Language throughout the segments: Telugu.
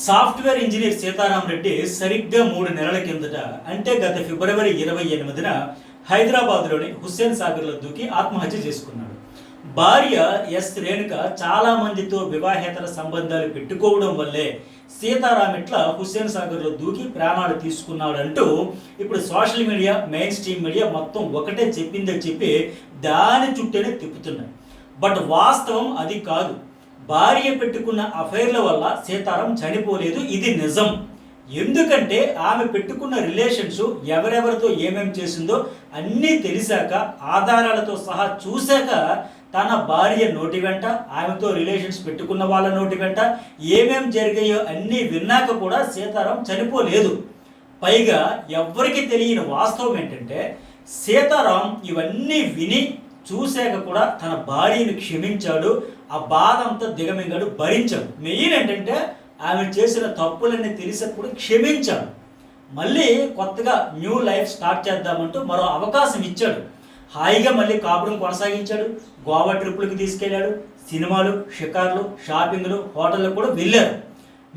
సాఫ్ట్వేర్ ఇంజనీర్ సీతారాం రెడ్డి సరిగ్గా 3 నెలల కిందట అంటే గత ఫిబ్రవరి 28న హైదరాబాద్లోని హుస్సేన్ సాగర్లో దూకి ఆత్మహత్య చేసుకున్నాడు. భార్య ఎస్ రేణుక చాలా మందితో వివాహేతర సంబంధాలు పెట్టుకోవడం వల్లే సీతారాం ఇట్లా హుస్సేన్ సాగర్లో దూకి ప్రాణాలు తీసుకున్నాడంటూ ఇప్పుడు social media, main stream media మొత్తం ఒకటే చెప్పిందని చెప్పి దాని చుట్టూనే తిప్పుతున్నాయి. బట్ వాస్తవం అది కాదు. భార్య పెట్టుకున్న అఫైర్ల వల్ల సీతారాం చనిపోలేదు, ఇది నిజం. ఎందుకంటే ఆమె పెట్టుకున్న రిలేషన్స్ ఎవరెవరితో ఏమేం చేసిందో అన్నీ తెలిసాక, ఆధారాలతో సహా చూశాక తన భార్య నోటి వెంట, ఆమెతో రిలేషన్స్ పెట్టుకున్న వాళ్ళ నోటి వెంట ఏమేం జరిగాయో అన్నీ విన్నాక కూడా సీతారాం చనిపోలేదు. పైగా ఎవ్వరికి తెలియని వాస్తవం ఏంటంటే సీతారాం ఇవన్నీ విని చూశాక కూడా తన భార్యను క్షమించాడు, ఆ బాధ అంతా దిగమింగాడు, భరించాడు. మెయిన్ ఏంటంటే ఆమె చేసిన తప్పులన్నీ తెలిసప్పుడు క్షమించాడు. మళ్ళీ కొత్తగా న్యూ లైఫ్ స్టార్ట్ చేద్దామంటూ మరో అవకాశం ఇచ్చాడు. హాయిగా మళ్ళీ కాపురం కొనసాగించాడు. గోవా ట్రిప్పులకి తీసుకెళ్ళాడు. సినిమాలు, షికార్లు, షాపింగ్లు, హోటళ్ళు కూడా వెళ్ళారు.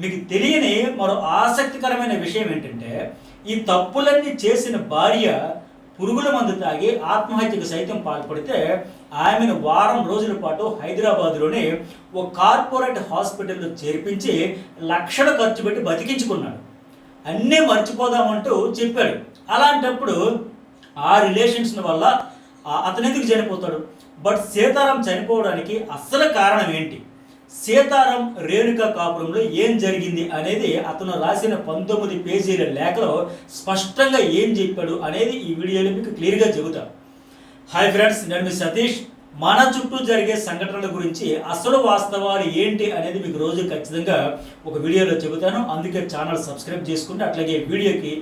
మీకు తెలియని మరో ఆసక్తికరమైన విషయం ఏంటంటే ఈ తప్పులన్నీ చేసిన భార్య పురుగుల మందు తాగి ఆత్మహత్యకు సైతం పాల్పడితే ఆమెను వారం రోజుల పాటు హైదరాబాద్లోని ఓ కార్పొరేట్ హాస్పిటల్లో చేర్పించి లక్షల ఖర్చు పెట్టి బతికించుకున్నాడు. అన్నీ మర్చిపోదామంటూ చెప్పాడు. అలాంటప్పుడు ఆ రిలేషన్స్ వల్ల అతను ఎందుకు చనిపోతాడు? బట్ సీతారాం చనిపోవడానికి అసలు కారణం ఏంటి? సీతారాం రేణుక కాపురంలో ఏం జరిగింది అనేది అతను రాసిన 19 పేజీల లేఖలో స్పష్టంగా ఏం చెప్పాడు అనేది ఈ వీడియోలో మీకు క్లియర్గా చెబుతాను. హాయ్ ఫ్రెండ్స్, నేను మీ సతీష్. మన చుట్టూ జరిగే సంఘటనల గురించి అసలు వాస్తవాలు ఏంటి అనేది మీకు రోజు ఖచ్చితంగా ఒక వీడియోలో చెబుతాను. అందుకే ఛానల్ సబ్స్క్రైబ్ చేసుకుంటే, అట్లాగే వీడియోకి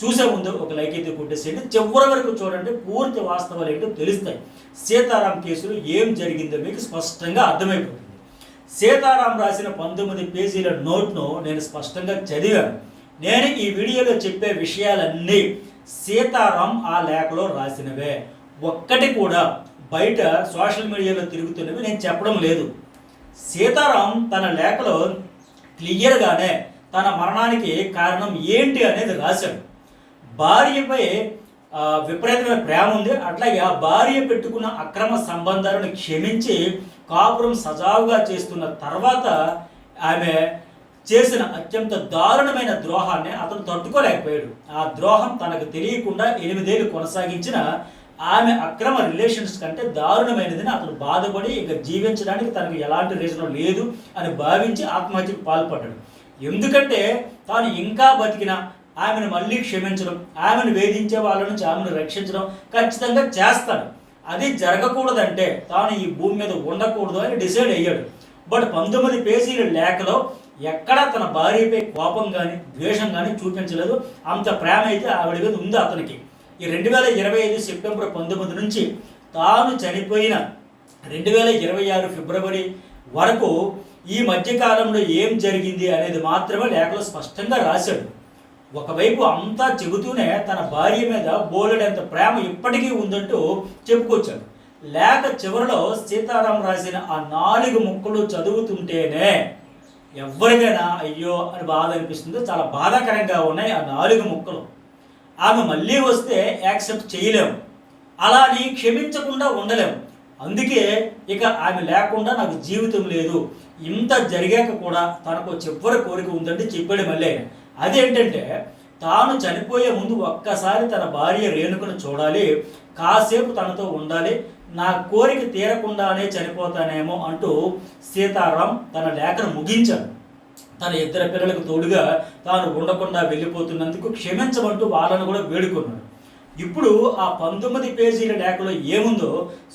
చూసే ముందు ఒక లైక్ అయితే కొట్టేసేయండి. చివరి వరకు చూడండి, పూర్తి వాస్తవాలు ఏంటో తెలుస్తాయి. సీతారాం కేసులో ఏం జరిగిందో మీకు స్పష్టంగా అర్థమైపోతుంది. సీతారాం రాసిన 19 పేజీల నోట్ను నేను స్పష్టంగా చదివాను. నేను ఈ వీడియోలో చెప్పే విషయాలన్నీ సీతారాం ఆ లేఖలో రాసినవే. ఒక్కటి కూడా బయట సోషల్ మీడియాలో తిరుగుతున్నవి నేను చెప్పడం లేదు. సీతారాం తన లేఖలో క్లియర్గానే తన మరణానికి కారణం ఏంటి అనేది రాశాడు. భార్యపై విపరీతమైన ప్రేమ ఉంది, అట్లాగే ఆ భార్య పెట్టుకున్న అక్రమ సంబంధాలను క్షమించి కాపురం సజావుగా చేస్తున్న తర్వాత ఆమె చేసిన అత్యంత దారుణమైన ద్రోహాన్ని అతను తట్టుకోలేకపోయాడు. ఆ ద్రోహం తనకు తెలియకుండా 8 ఏళ్ళు కొనసాగించిన ఆమె అక్రమ రిలేషన్స్ కంటే దారుణమైనదని అతను బాధపడి ఇక జీవించడానికి తనకు ఎలాంటి రీజన్ లేదు అని భావించి ఆత్మహత్యకు పాల్పడ్డాడు. ఎందుకంటే తాను ఇంకా బతికిన ఆమెను మళ్ళీ క్షమించడం, ఆమెను వేధించే వాళ్ళ నుంచి ఆమెను రక్షించడం ఖచ్చితంగా చేస్తాడు. అది జరగకూడదంటే తాను ఈ భూమి మీద ఉండకూడదు అని డిసైడ్ అయ్యాడు. బట్ 19 పేజీల లేఖలో ఎక్కడా తన భార్యపై కోపం కానీ ద్వేషం కానీ చూపించలేదు. అంత ప్రేమ అయితే ఆవిడ మీద ఉంది అతనికి. ఈ 2025 సెప్టెంబర్ 19 నుంచి తాను చనిపోయిన 2026 ఫిబ్రవరి వరకు ఈ మధ్యకాలంలో ఏం జరిగింది అనేది మాత్రమే లేఖలో స్పష్టంగా రాశాడు. ఒకవైపు అంతా చెబుతూనే తన భార్య మీద బోలెడంత ప్రేమ ఇప్పటికీ ఉందంటూ చెప్పుకొచ్చాడు. లేఖ చివరిలో సీతారాం రాసిన ఆ 4 ముక్కలు చదువుతుంటేనే ఎవరికైనా అయ్యో అని బాధ అనిపిస్తుంది. చాలా బాధాకరంగా ఉన్నాయి ఆ 4 ముక్కలు. ఆమె మళ్ళీ వస్తే యాక్సెప్ట్ చేయలేము, అలా అని క్షమించకుండా ఉండలేము. అందుకే ఇక ఆమె లేకుండా నాకు జీవితం లేదు. ఇంత జరిగాక కూడా తనకు చివరి కోరిక ఉందంటే చెప్పాడు మళ్ళీ. అదేంటంటే తాను చనిపోయే ముందు ఒక్కసారి తన భార్య రేణుకను చూడాలి, కాసేపు తనతో ఉండాలి, నా కోరిక తీరకుండానే చనిపోతానేమో అంటూ సీతారాం తన లేఖను ముగించాడు. తన 2 పిల్లలకు తోడుగా తాను ఉండకుండా వెళ్ళిపోతున్నందుకు క్షమించమంటూ వాళ్ళను కూడా వేడుకున్నాడు. ఇప్పుడు ఆ 19 పేజీల లేఖలో ఏముందో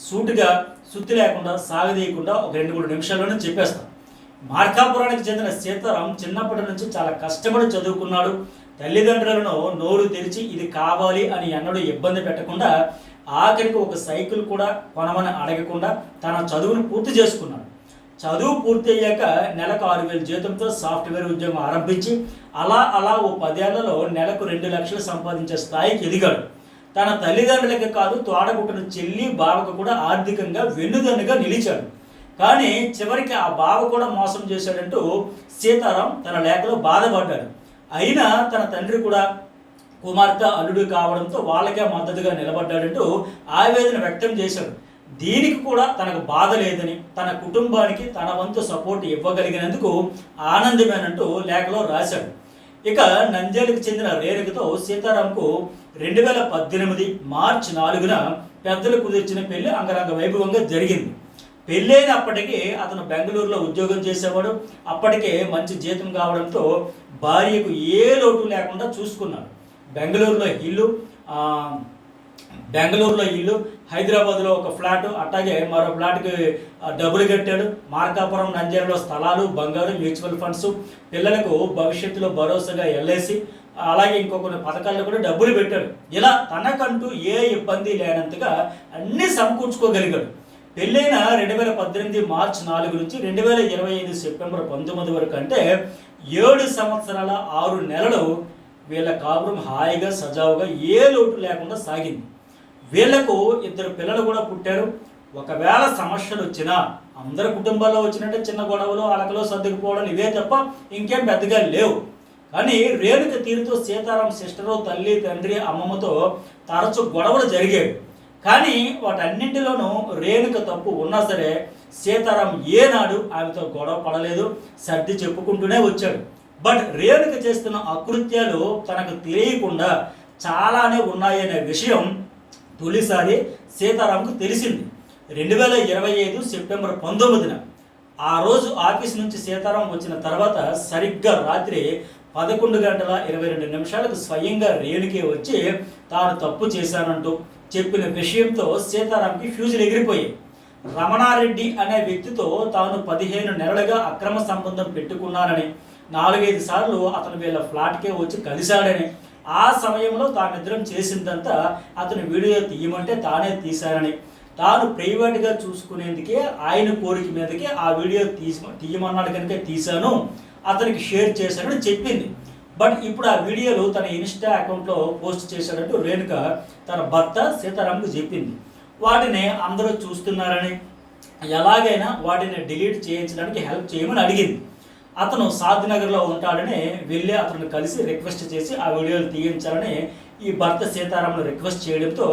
సూటిగా సుత్తి లేకుండా సాగదీయకుండా ఒక 2-3 నిమిషాల్లోనే చెప్పేస్తాను. మార్కాపురానికి చెందిన సీతారాం చిన్నప్పటి నుంచి చాలా కష్టపడి చదువుకున్నాడు. తల్లిదండ్రులను నోరు తెరిచి ఇది కావాలి అని ఎన్నడూ ఇబ్బంది పెట్టకుండా, ఆఖరికి ఒక సైకిల్ కూడా కొనమని అడగకుండా తన చదువును పూర్తి చేసుకున్నాడు. చదువు పూర్తి అయ్యాక నెలకు 6,000 జీతంతో సాఫ్ట్వేర్ ఉద్యోగం ఆరంభించి అలా ఓ 10 ఏళ్లలో నెలకు 2 లక్షలు సంపాదించే స్థాయికి ఎదిగాడు. తన తల్లిదండ్రులకే కాదు, తోడబుట్టిన చెల్లి బావకు కూడా ఆర్థికంగా వెన్నుదన్నుగా నిలిచాడు. కానీ చివరికి ఆ బావ కూడా మోసం చేశాడంటూ సీతారాం తన లేఖలో బాధపడ్డాడు. అయినా తన తండ్రి కూడా కుమార్తె అల్లుడు కావడంతో వాళ్ళకే మద్దతుగా నిలబడ్డాడంటూ ఆవేదన వ్యక్తం చేశాడు. దీనికి కూడా తనకు బాధ లేదని, తన కుటుంబానికి తన వంతు సపోర్ట్ ఇవ్వగలిగినందుకు ఆనందమేనంటూ లేఖలో రాశాడు. ఇక నంద్యాలకు చెందిన రేణుకతో సీతారాంకు 2018 మార్చి 4న పెద్దలు కుదిర్చిన పెళ్లి అంగరంగ వైభవంగా జరిగింది. పెళ్ళైనప్పటికీ అతను బెంగళూరులో ఉద్యోగం చేసేవాడు. అప్పటికే మంచి జీతం కావడంతో భార్యకు ఏ లోటు లేకుండా చూసుకున్నాడు. బెంగళూరులో ఇల్లు, హైదరాబాద్లో ఒక ఫ్లాట్, అట్లాగే మరో ఫ్లాట్కి డబ్బులు కట్టాడు. మార్కాపురం, నంద్యాలలో స్థలాలు, బంగారు, మ్యూచువల్ ఫండ్స్, పిల్లలకు భవిష్యత్తులో భరోసాగా ఎల్ఐసి, అలాగే ఇంకో కొన్ని పథకాల్లో కూడా డబ్బులు పెట్టాడు. ఇలా తనకంటూ ఏ ఇబ్బంది లేనంతగా అన్నీ సమకూర్చుకోగలిగాడు. పెళ్ళైన 2018 మార్చి 4 నుంచి 2025 సెప్టెంబర్ 19 వరకు, అంటే 7 సంవత్సరాల 6 నెలలు వీళ్ళ కాపురం హాయిగా సజావుగా ఏ లోటు లేకుండా సాగింది. వీళ్లకు 2 పిల్లలు కూడా పుట్టారు. ఒకవేళ సమస్యలు వచ్చినా అందరి కుటుంబాల్లో వచ్చినట్టే చిన్న గొడవలు, అలకలు, సర్దుకుపోవడం ఇవే తప్ప ఇంకేం పెద్దగా లేవు. కానీ రేణుక తీరుతో సీతారాం సిస్టరు, తల్లి, తండ్రి, అమ్మమ్మతో తరచు గొడవలు జరిగేవి. కానీ వాటన్నింటిలోనూ రేణుక తప్పు ఉన్నా సరే సీతారాం ఏనాడు ఆమెతో గొడవ పడలేదు, సర్ది చెప్పుకుంటూనే వచ్చాడు. బట్ రేణుక చేస్తున్న అకృత్యాలు తనకు తెలియకుండా చాలానే ఉన్నాయనే విషయం తొలిసారి సీతారాంకు తెలిసింది 2025 సెప్టెంబర్ 19న. ఆ రోజు ఆఫీస్ నుంచి సీతారాం వచ్చిన తర్వాత సరిగ్గా రాత్రి 11:22 స్వయంగా రేణుకే వచ్చి తాను తప్పు చేశానంటూ చెప్పిన విషయంతో సీతారాంకి ఫ్యూజులు ఎగిరిపోయాయి. రమణారెడ్డి అనే వ్యక్తితో తాను 15 నెలలుగా అక్రమ సంబంధం పెట్టుకున్నానని, 4-5 సార్లు అతను వీళ్ళ ఫ్లాట్కే వచ్చి కలిశాడని, ఆ సమయంలో తానిద్దరం చేసిందంతా అతను వీడియో తీయమంటే తానే తీశానని, తాను ప్రైవేట్గా చూసుకునేందుకే ఆయన కోరిక మీదకి ఆ వీడియో తీయమన్నాడు కనుక తీశాను, అతనికి షేర్ చేశానని చెప్పింది. బట్ ఇప్పుడు ఆ వీడియోలు తన ఇన్స్టా అకౌంట్లో పోస్ట్ చేశాడంటూ రేణుక తన భర్త సీతారాంకు చెప్పింది. వాటిని అందరూ చూస్తున్నారని, ఎలాగైనా వాటిని డిలీట్ చేయించడానికి హెల్ప్ చేయమని అడిగింది. అతను సాద్నగర్లో ఉంటాడని వెళ్ళి అతను కలిసి రిక్వెస్ట్ చేసి ఆ వీడియోలు తీయించాలని ఈ భర్త సీతారాంను రిక్వెస్ట్ చేయడంతో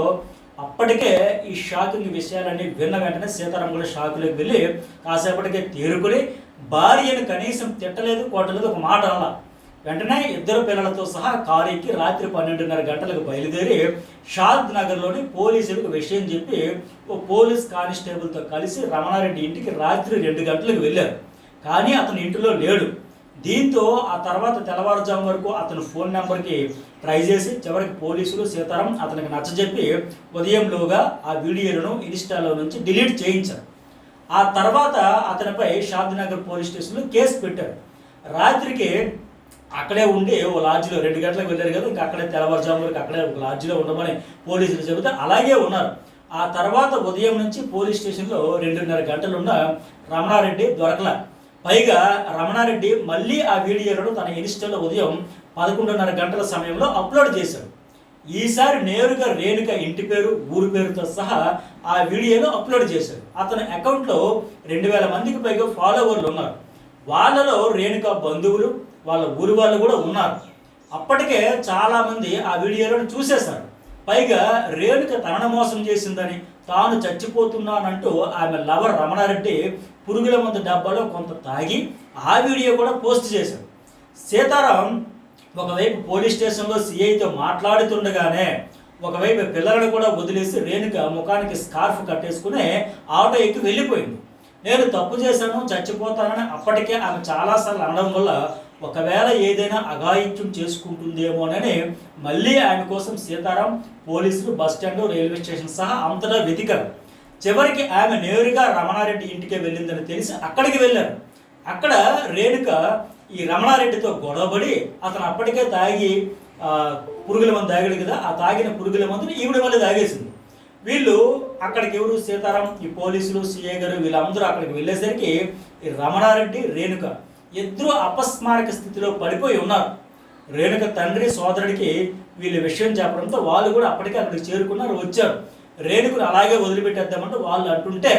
అప్పటికే ఈ షాకింగ్ విషయాలన్నీ విన్న వెంటనే సీతారాం కూడా షాకులోకి వెళ్ళి కాసేపటికే తేరుకుని భార్యను కనీసం తిట్టలేదు, కొట్టలేదు, ఒక మాట అలా. వెంటనే 2 పిల్లలతో సహా కారు ఎక్కి రాత్రి 12:30 గంటలకు బయలుదేరి షాద్ నగర్లోని పోలీసులకు విషయం చెప్పి ఓ పోలీస్ కానిస్టేబుల్తో కలిసి రమణారెడ్డి ఇంటికి రాత్రి 2 గంటలకు వెళ్ళారు. కానీ అతను ఇంటిలో లేడు. దీంతో ఆ తర్వాత తెల్లవారుజాము వరకు అతను ఫోన్ నెంబర్కి ట్రై చేసి చివరికి పోలీసులు సీతారాం అతనికి నచ్చజెప్పి ఉదయంలోగా ఆ వీడియోలను ఇన్స్టాలో నుంచి డిలీట్ చేయించారు. ఆ తర్వాత అతనిపై షాద్నగర్ పోలీస్ స్టేషన్లో కేసు పెట్టారు. రాత్రికి అక్కడే ఉండి ఓ లాడ్జిలో 2 గంటలకు వెళ్ళారు కదా, ఇంకా అక్కడే తెల్లవారుజాము వరకు అక్కడే ఒక లాడ్జిలో ఉండమని పోలీసులు చెబితే అలాగే ఉన్నారు. ఆ తర్వాత ఉదయం నుంచి పోలీస్ స్టేషన్లో 2:30 గంటలున్న రమణారెడ్డి దొరకలా. పైగా రమణారెడ్డి మళ్ళీ ఆ వీడియోలను తన ఇన్స్టాలో ఉదయం 11:30 గంటల సమయంలో అప్లోడ్ చేశాడు. ఈసారి నేరుగా రేణుక ఇంటి పేరు, ఊరు పేరుతో సహా ఆ వీడియోను అప్లోడ్ చేశాడు. అతని అకౌంట్లో 2000 మందికి పైగా ఫాలోవర్లు ఉన్నారు. వాళ్ళలో రేణుక బంధువులు, వాళ్ళ ఊరి వాళ్ళు కూడా ఉన్నారు. అప్పటికే చాలామంది ఆ వీడియోలను చూసేశారు. పైగా రేణుక తనను మోసం చేసిందని, తాను చచ్చిపోతున్నానంటూ ఆమె లవర్ రమణారెడ్డి పురుగుల మందు డబ్బాలో కొంత తాగి ఆ వీడియో కూడా పోస్ట్ చేశాడు. సీతారాం ఒకవైపు పోలీస్ స్టేషన్లో సిఐతో మాట్లాడుతుండగానే ఒకవైపు పిల్లలను కూడా వదిలేసి రేణుక ముఖానికి స్కార్ఫ్ కట్టేసుకుని ఆటో ఎక్కి వెళ్ళిపోయింది. నేను తప్పు చేశాను, చచ్చిపోతానని అప్పటికే ఆమె చాలాసార్లు అనడం వల్ల ఒకవేళ ఏదైనా అఘాయిత్యం చేసుకుంటుందేమోనని మళ్ళీ ఆమె కోసం సీతారాం, పోలీసులు, బస్టాండ్, రైల్వే స్టేషన్ సహా అంతటా వెతికారు. చివరికి ఆమె నేరుగా రమణారెడ్డి ఇంటికే వెళ్ళిందని తెలిసి అక్కడికి వెళ్ళారు. అక్కడ రేణుక ఈ రమణారెడ్డితో గొడవపడి అతను అప్పటికే తాగి పురుగుల మందు తాగాడు కదా, ఆ తాగిన పురుగుల మందుని ఈవిడ మళ్ళీ తాగేసింది. వీళ్ళు అక్కడికి ఎవరు, సీతారాం, ఈ పోలీసులు, సిఐ గారు వీళ్ళందరూ అక్కడికి వెళ్ళేసరికి ఈ రమణారెడ్డి, రేణుక ఇద్దరు అపస్మారక స్థితిలో పడిపోయి ఉన్నారు. రేణుక తండ్రి సోదరుడికి వీళ్ళ విషయం చెప్పడంతో వాళ్ళు కూడా అప్పటికే అక్కడికి చేరుకున్నారు, వచ్చారు. రేణుకుని అలాగే వదిలిపెట్టేద్దామంటే వాళ్ళు అంటుంటే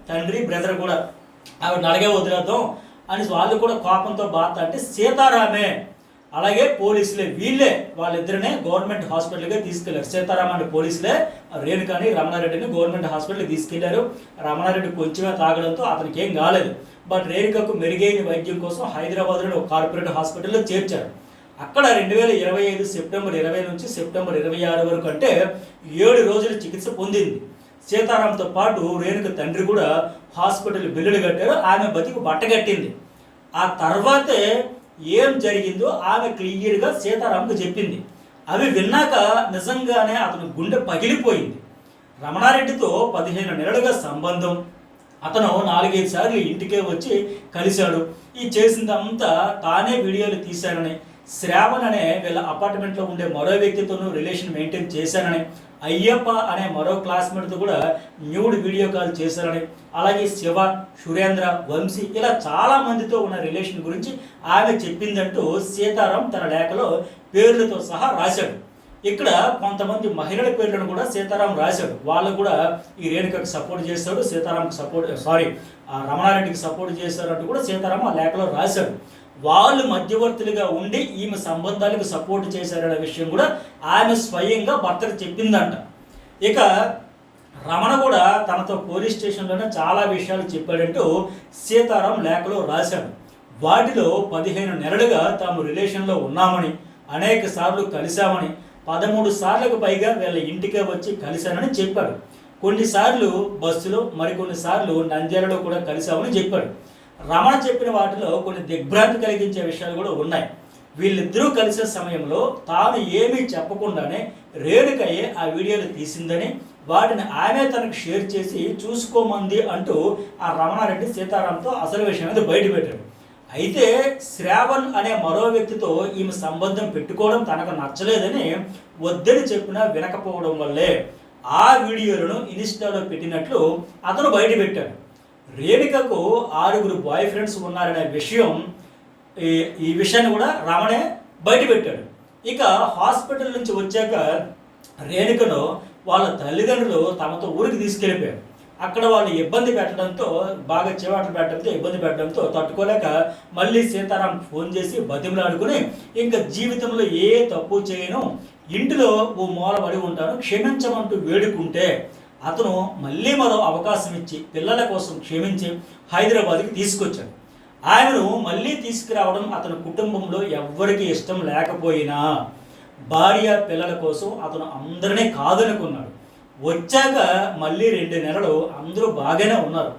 తండ్రి, బ్రదర్ కూడా ఆవిడని అలాగే వదిలేద్దాం అని వాళ్ళు కూడా కోపంతో బాధ అంటే సీతారామే అలాగే పోలీసులే వీళ్ళే వాళ్ళిద్దరినే గవర్నమెంట్ హాస్పిటల్గా తీసుకెళ్లారు. సీతారాం అంటే పోలీసులే రేణుకాని రమణారెడ్డిని గవర్నమెంట్ హాస్పిటల్కి తీసుకెళ్లారు. రమణారెడ్డి కొంచెమే తాగడంతో అతనికి ఏం కాలేదు. బట్ రేణుకకు మెరుగైన వైద్యం కోసం హైదరాబాద్లో ఒక కార్పొరేట్ హాస్పిటల్లో చేర్చారు. అక్కడ 2025 సెప్టెంబర్ 20 నుంచి సెప్టెంబర్ 26 వరకు అంటే 7 రోజులు చికిత్స పొందింది. సీతారాంతో పాటు రేణుక తండ్రి కూడా హాస్పిటల్ బిల్లులు కట్టారు. ఆమె బతికి బట్టగట్టింది. ఆ తర్వాతే ఏం జరిగిందో ఆమె క్లియర్గా సీతారాంకు చెప్పింది. అవి విన్నాక నిజంగానే అతను గుండె పగిలిపోయింది. రమణారెడ్డితో 15 నెలలుగా సంబంధం. అతను 4-5 సార్లు ఇంటికే వచ్చి కలిశాడు. ఈ చేసిందంతా తానే వీడియోలు తీశానని, శ్రావణ్ అనే వీళ్ళ అపార్ట్మెంట్లో ఉండే మరో వ్యక్తితోనూ రిలేషన్ మెయింటైన్ చేశానని, అయ్యప్ప అనే మరో క్లాస్మేట్తో కూడా న్యూడ్ వీడియో కాల్ చేశారని, అలాగే శివ, సురేంద్ర, వంశీ ఇలా చాలా మందితో ఉన్న రిలేషన్ గురించి ఆమె చెప్పిందంటూ సీతారాం తన లేఖలో పేర్లతో సహా రాశాడు. ఇక్కడ కొంతమంది మహిళల పేర్లను కూడా సీతారాం రాశాడు. వాళ్ళు కూడా ఈ రేణుకకు సపోర్ట్ చేశారు, రమణారెడ్డికి సపోర్ట్ చేశారంటూ కూడా సీతారాం ఆ లేఖలో రాశాడు. వాళ్ళు మధ్యవర్తులుగా ఉండి ఈమె సంబంధాలకు సపోర్ట్ చేశారనే విషయం కూడా ఆమె స్వయంగా భర్తకు చెప్పిందంట. ఇక రమణ కూడా తనతో పోలీస్ స్టేషన్లోనే చాలా విషయాలు చెప్పాడంటూ సీతారాం లేఖలో రాశాడు. వాటిలో 15 నెలలుగా తాము రిలేషన్లో ఉన్నామని, అనేక సార్లు కలిశామని, 13 సార్లకు పైగా వీళ్ళ ఇంటికే వచ్చి కలిశానని చెప్పాడు. కొన్నిసార్లు బస్సులో, మరికొన్నిసార్లు నంద్యాలలో కూడా కలిశామని చెప్పాడు. రమణ చెప్పిన వాటిలో కొన్ని దిగ్భ్రాంతి కలిగించే విషయాలు కూడా ఉన్నాయి. వీళ్ళిద్దరూ కలిసే సమయంలో తాను ఏమీ చెప్పకుండానే రేణుకయ్యే ఆ వీడియోలు తీసిందని, వాటిని ఆమె తనకు షేర్ చేసి చూసుకోమంది అంటూ ఆ రమణారెడ్డి సీతారాంతో అసలు విషయం అనేది బయటపెట్టాడు. అయితే శ్రావణ్ అనే మరో వ్యక్తితో ఈమె సంబంధం పెట్టుకోవడం తనకు నచ్చలేదని వద్దని చెప్పినా వినకపోవడం వల్లే ఆ వీడియోలను ఇన్స్టాలో పెట్టినట్లు అతను బయటపెట్టాడు. రేణుకకు 6 బాయ్ ఫ్రెండ్స్ ఉన్నారనే విషయం, ఈ విషయాన్ని కూడా రమణే బయటపెట్టాడు. ఇక హాస్పిటల్ నుంచి వచ్చాక రేణుకను వాళ్ళ తల్లిదండ్రులు తమతో ఊరికి తీసుకెళ్ళిపోయారు. అక్కడ వాళ్ళు ఇబ్బంది పెట్టడంతో, బాగా చివాట్లు పెట్టడంతో, ఇబ్బంది పెట్టడంతో తట్టుకోలేక మళ్ళీ సీతారాం ఫోన్ చేసి బతిమలాడుకుని ఇంకా జీవితంలో ఏ తప్పు చేయను, ఇంటిలో ఓ మూల పడి ఉంటాను, క్షమించమంటూ వేడుకుంటే అతను మళ్ళీ మరో అవకాశం ఇచ్చి పిల్లల కోసం క్షమించి హైదరాబాద్కి తీసుకొచ్చాడు. ఆయనను మళ్ళీ తీసుకురావడం అతని కుటుంబంలో ఎవ్వరికి ఇష్టం లేకపోయినా భార్య పిల్లల కోసం అతను అందరినీ కాదనుకున్నాడు. వచ్చాక మళ్ళీ 2 నెలలు అందరూ బాగానే ఉన్నారు.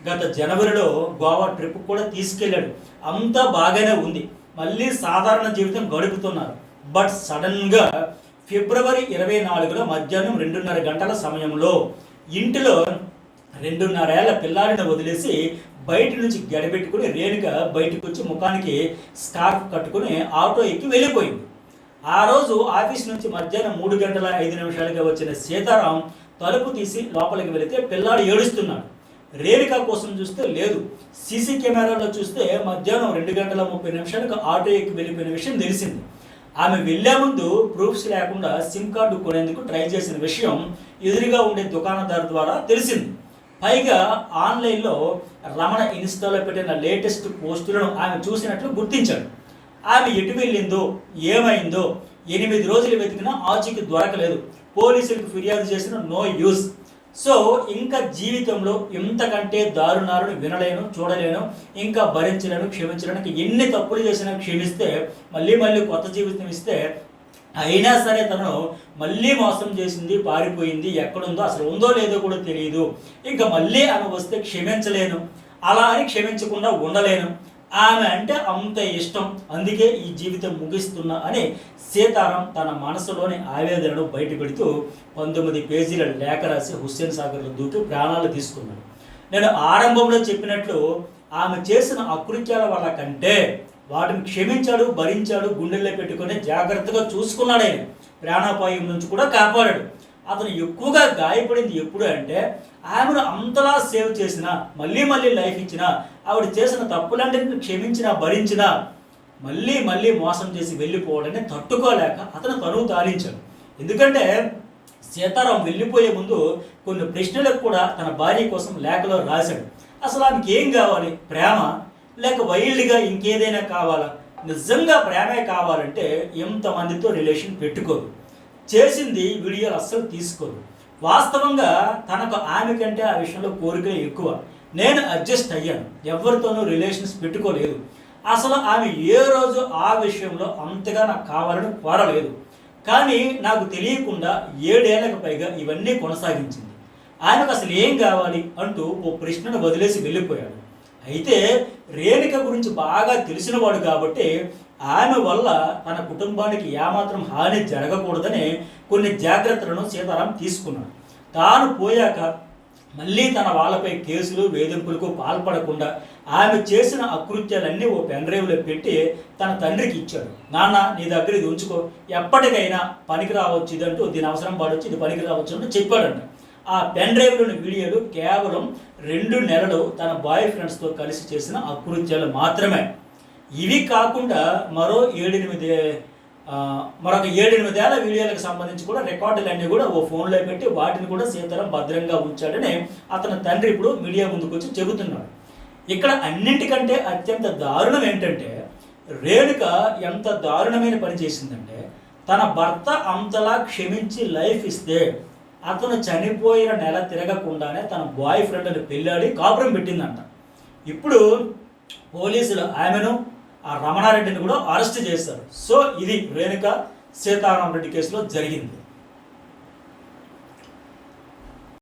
గత జనవరిలో గోవా ట్రిప్ కూడా తీసుకెళ్ళాడు. అంతా బాగానే ఉంది. మళ్ళీ సాధారణ జీవితం గడుపుతున్నారు. బట్ సడన్గా ఫిబ్రవరి 24 మధ్యాహ్నం 2:30 గంటల సమయంలో ఇంటిలో 2.5 ఏళ్ల పిల్లాడిని వదిలేసి బయట నుంచి గడబెట్టుకుని రేణుక బయటకు వచ్చి ముఖానికి స్కార్ఫ్ కట్టుకుని ఆటో ఎక్కి వెళ్ళిపోయింది. ఆ రోజు ఆఫీస్ నుంచి మధ్యాహ్నం 3:05 వచ్చిన సీతారాం తలుపు తీసి లోపలికి వెళితే పిల్లాడు ఏడుస్తున్నాడు. రేణుక కోసం చూస్తే లేదు. సీసీ కెమెరాలో చూస్తే మధ్యాహ్నం 2:30 ఆటో ఎక్కి వెళ్ళిపోయిన విషయం తెలిసింది. ఆమె వెళ్లే ముందు ప్రూఫ్స్ లేకుండా సిమ్ కార్డు కొనేందుకు ట్రై చేసిన విషయం ఎదురుగా ఉండే దుకాణదారు ద్వారా తెలిసింది. పైగా ఆన్లైన్లో రమణ ఇన్స్టాలో పెట్టిన లేటెస్ట్ పోస్టులను ఆమె చూసినట్లు గుర్తించాడు. ఆమె ఎటు వెళ్ళిందో, ఏమైందో 8 రోజులు వెతికినా ఆచూకీ దొరకలేదు. పోలీసులకు ఫిర్యాదు చేసిన నో యూస్. సో ఇంకా జీవితంలో ఇంతకంటే దారుణాలను వినలేను, చూడలేను, ఇంకా భరించలేను, క్షమించడానికి ఎన్ని తప్పులు చేసినా క్షమిస్తే మళ్ళీ కొత్త జీవితం ఇస్తే అయినా సరే తను మళ్ళీ మోసం చేసింది, పారిపోయింది, ఎక్కడుందో అసలు ఉందో లేదో కూడా తెలియదు. ఇంకా మళ్ళీ ఆమె వస్తే క్షమించలేను, అలా అని క్షమించకుండా ఉండలేను. ఆమె అంటే అంత ఇష్టం, అందుకే ఈ జీవితం ముగిస్తున్నా అని సీతారాం తన మనసులోని ఆవేదనను బయటపెడుతూ 19 పేజీల లేఖ రాసి హుస్సేన్ సాగర్లో దూకి ప్రాణాలు తీసుకున్నాడు. నేను ఆరంభంలో చెప్పినట్లు ఆమె చేసిన అకృత్యాల వల్ల కంటే వాటిని క్షమించాడు, భరించాడు, గుండెల్లో పెట్టుకొని జాగ్రత్తగా చూసుకున్నాడు. ఆయన ప్రాణాపాయం నుంచి కూడా కాపాడాడు. అతను ఎక్కువగా గాయపడింది ఎప్పుడు అంటే ఆమెను అంతలా సేవ్ చేసినా, మళ్ళీ లైఫ్ ఇచ్చినా, ఆవిడ చేసిన తప్పులన్నింటిని క్షమించినా, భరించినా మళ్ళీ మోసం చేసి వెళ్ళిపోవడాన్ని తట్టుకోలేక అతను తనువు తాలించాడు. ఎందుకంటే సీతారాం వెళ్ళిపోయే ముందు కొన్ని ప్రశ్నలకు కూడా తన భార్య కోసం లేఖలో రాశాడు. అసలు ఆమెకి ఏం కావాలి? ప్రేమ లేక వైల్డ్గా ఇంకేదైనా కావాలా? నిజంగా ప్రేమే కావాలంటే ఎంతమందితో రిలేషన్ పెట్టుకోదు, చేసింది వీడియోలు అస్సలు తీసుకోదు. వాస్తవంగా తనకు ఆమె కంటే ఆ విషయంలో కోరికలు ఎక్కువ. నేను అడ్జస్ట్ అయ్యాను, ఎవరితోనూ రిలేషన్స్ పెట్టుకోలేదు. అసలు ఆమె ఏ రోజు ఆ విషయంలో అంతగా నాకు కావాలని కోరలేదు. కానీ నాకు తెలియకుండా 7 ఏళ్లకు పైగా ఇవన్నీ కొనసాగించింది. ఆయనకు అసలు ఏం కావాలి అంటూ ఓ ప్రశ్నను వదిలేసి వెళ్ళిపోయాడు. అయితే రేణుక గురించి బాగా తెలిసినవాడు కాబట్టి ఆమె వల్ల తన కుటుంబానికి ఏమాత్రం హాని జరగకూడదని కొన్ని జాగ్రత్తలను సీతారాం తీసుకున్నాడు. తాను పోయాక మళ్ళీ తన వాళ్ళపై కేసులు వేధింపులకు పాల్పడకుండా ఆమె చేసిన అకృత్యాలన్నీ ఓ పెన్ డ్రైవ్లో పెట్టి తన తండ్రికి ఇచ్చాడు. నాన్న, నీ దగ్గర ఇది ఉంచుకో, ఎప్పటికైనా పనికి రావచ్చు ఇదంటూ, దీని అవసరం పడవచ్చు, ఇది పనికి రావచ్చు అంటూ చెప్పాడంట. ఆ పెన్ డ్రైవ్లోని వీడియోలు కేవలం 2 నెలలు తన బాయ్ ఫ్రెండ్స్తో కలిసి చేసిన అకృత్యాలు మాత్రమే. ఇవి కాకుండా మరొక 7-8 ఏళ్ల వీడియోలకు సంబంధించి కూడా రికార్డులన్నీ కూడా ఓ ఫోన్లో పెట్టి వాటిని కూడా సీతారాం భద్రంగా ఉంచాడని అతని తండ్రి ఇప్పుడు మీడియా ముందుకు వచ్చి చెబుతున్నాడు. ఇక్కడ అన్నింటికంటే అత్యంత దారుణం ఏంటంటే, రేణుక ఎంత దారుణమైన పని చేసిందంటే, తన భర్త అంతలా క్షమించి లైఫ్ ఇస్తే అతను చనిపోయిన నెల తిరగకుండానే తన బాయ్ ఫ్రెండ్ని పెళ్ళాడి కాపురం పెట్టిందంట. ఇప్పుడు పోలీసులు ఆమెను, ఆ రమణారెడ్డిని కూడా అరెస్ట్ చేశారు. సో ఇది రేణుక సీతారాం రెడ్డి కేసులో జరిగింది.